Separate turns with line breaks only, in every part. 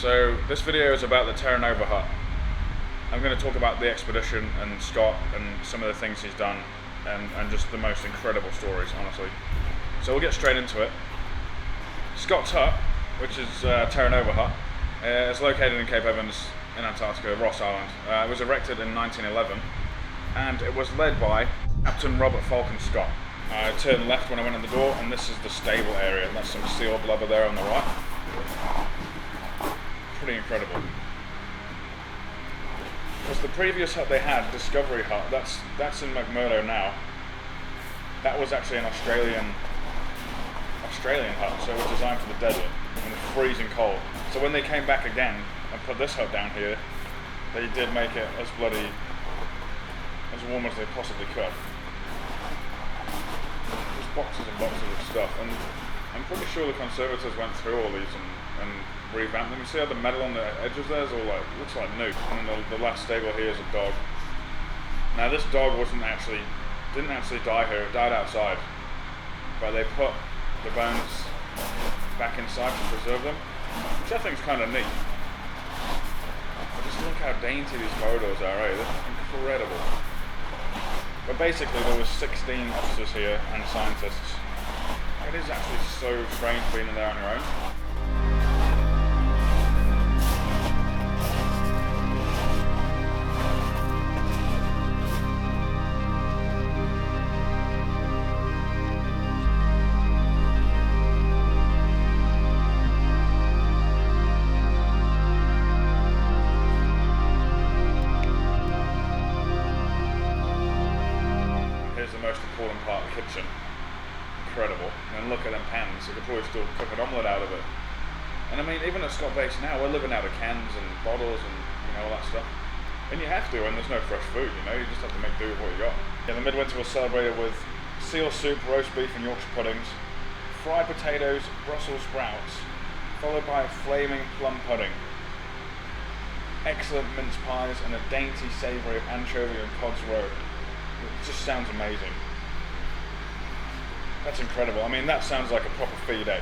So this video is about the Terra Nova hut. I'm going to talk about the expedition and Scott and some of the things he's done and just the most incredible stories, honestly. So we'll get straight into it. Scott's hut, which is Terra Nova hut, is located in Cape Evans in Antarctica, Ross Island. It was erected in 1911 and it was led by Captain Robert Falcon Scott. I turned left when I went in the door, and this is the stable area. That's some seal blubber there on the right. Pretty incredible. Because the previous hut they had, Discovery Hut, that's in McMurdo now. That was actually an Australian hut, so it was designed for the desert and freezing cold. So when they came back again and put this hut down here, they did make it as warm as they possibly could. Just boxes and boxes of stuff, and I'm pretty sure the conservators went through all these and revamped them. You see how the metal on the edges there is all like, looks like new. And then the last stable here is a dog. Now this dog didn't actually die here, it died outside. But they put the bones back inside to preserve them, which I think is kind of neat. But just look how dainty these corridors are, eh? They're incredible. But basically there was 16 officers here and scientists. It is actually so strange being in there on your own. Here's the most important part, the kitchen. Incredible. And look at them pans, you could probably still cook an omelette out of it. And I mean, even at Scott Base now, we're living out of cans and bottles and all that stuff. And you have to, and there's no fresh food, you just have to make do with what you got. Yeah, the midwinter was celebrated with seal soup, roast beef and Yorkshire puddings, fried potatoes, Brussels sprouts, followed by flaming plum pudding, excellent mince pies and a dainty savoury of anchovy and cod's roe. It just sounds amazing. That's incredible. I mean, that sounds like a proper feed, eh?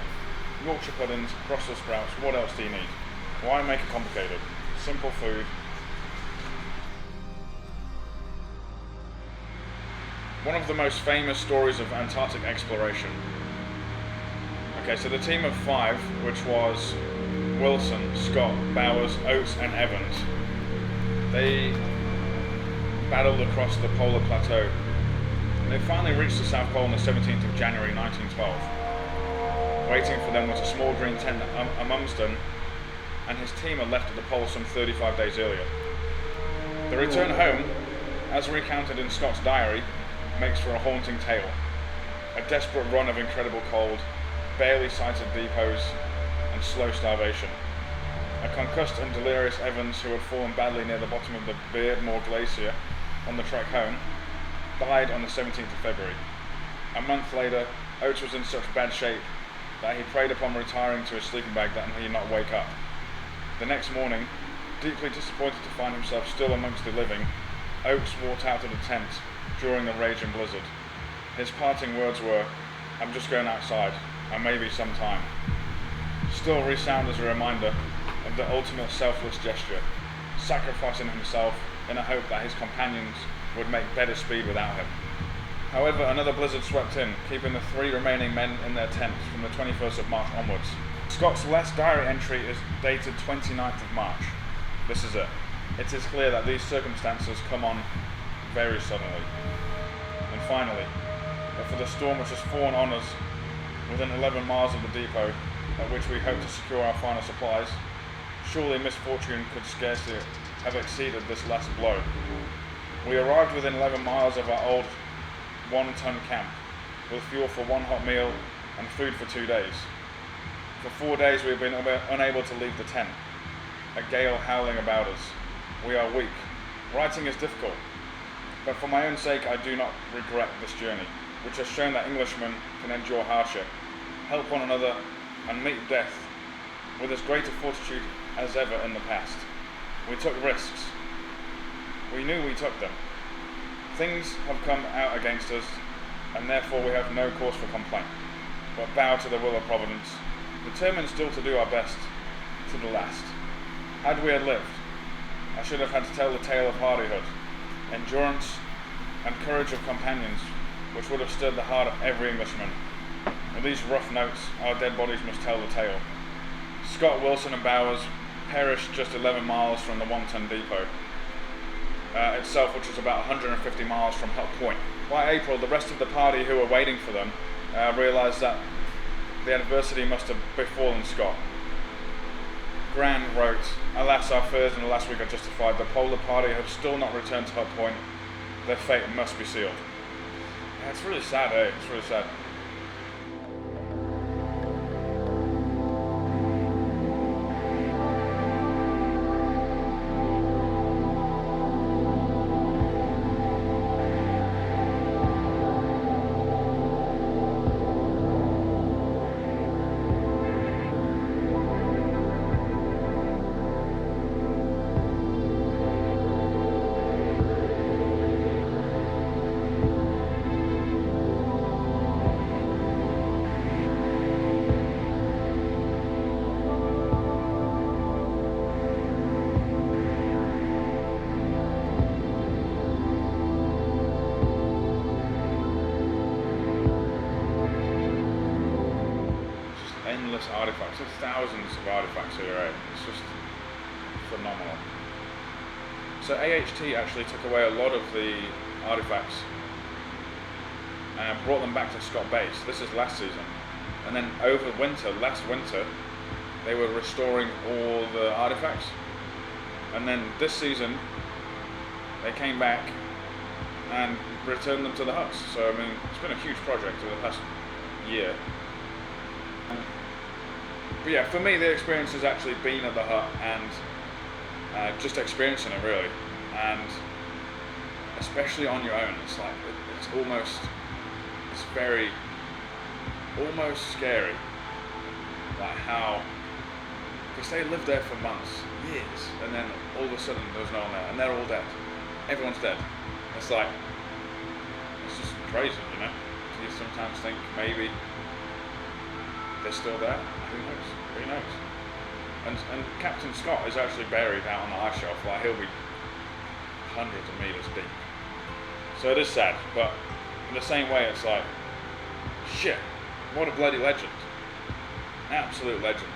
Yorkshire puddings, Brussels sprouts, what else do you need? Why make it complicated? Simple food. One of the most famous stories of Antarctic exploration. Okay, so the team of 5, which was Wilson, Scott, Bowers, Oates and Evans, they battled across the polar plateau. And they finally reached the South Pole on the 17th of January 1912. Waiting for them was a small green tent at Amundsen, and his team had left at the pole some 35 days earlier. The return home, as recounted in Scott's diary, makes for a haunting tale. A desperate run of incredible cold, barely sighted depots, and slow starvation. A concussed and delirious Evans, who had fallen badly near the bottom of the Beardmore Glacier on the trek home, died on the 17th of February. A month later, Oates was in such bad shape that he prayed upon retiring to his sleeping bag that he not wake up. The next morning, deeply disappointed to find himself still amongst the living, Oates walked out of the tent during the raging blizzard. His parting words were, "I'm just going outside, and maybe some time," still resound as a reminder of the ultimate selfless gesture, sacrificing himself in a hope that his companions would make better speed without him. However, another blizzard swept in, keeping the 3 remaining men in their tents from the 21st of March onwards. Scott's last diary entry is dated 29th of March. This is it. It is clear that these circumstances come on very suddenly. And finally, but for the storm which has fallen on us within 11 miles of the depot, at which we hope to secure our final supplies, surely misfortune could scarcely have exceeded this last blow. We arrived within 11 miles of our old 1-ton camp, with fuel for 1 hot meal and food for 2 days. For 4 days we have been unable to leave the tent, a gale howling about us. We are weak. Writing is difficult, but for my own sake I do not regret this journey, which has shown that Englishmen can endure hardship, help one another, and meet death with as great a fortitude as ever in the past. We took risks. We knew we took them. Things have come out against us, and therefore we have no cause for complaint, but bow to the will of Providence, determined still to do our best to the last. Had we had lived, I should have had to tell the tale of hardihood, endurance, and courage of companions, which would have stirred the heart of every Englishman. With these rough notes, our dead bodies must tell the tale. Scott, Wilson, and Bowers perished just 11 miles from the one-ton depot itself, which was about 150 miles from Hut Point. By April, the rest of the party who were waiting for them realised that the adversity must have befallen Scott. Gran wrote, "Alas, our fears and alas we got justified. The polar party have still not returned to Hut Point. Their fate must be sealed." Yeah, it's really sad, eh? It's really sad. Artifacts, there's thousands of artifacts here, right? It's just phenomenal. So AHT actually took away a lot of the artifacts and brought them back to Scott Base. This is last season, and then over winter, last winter, they were restoring all the artifacts, and then this season they came back and returned them to the huts. So I mean, it's been a huge project over the past year. But yeah, for me the experience has actually been at the hut and just experiencing it really, and especially on your own, it's like, it's very, almost scary, like how, because they lived there for months, years, and then all of a sudden there's no one there, and they're all dead, everyone's dead. It's like, it's just crazy, you know? So you sometimes think maybe they're still there. Who knows? Who knows? And Captain Scott is actually buried out on the ice shelf. Like, he'll be hundreds of meters deep. So it is sad, but in the same way, it's like, shit, what a bloody legend. Absolute legend.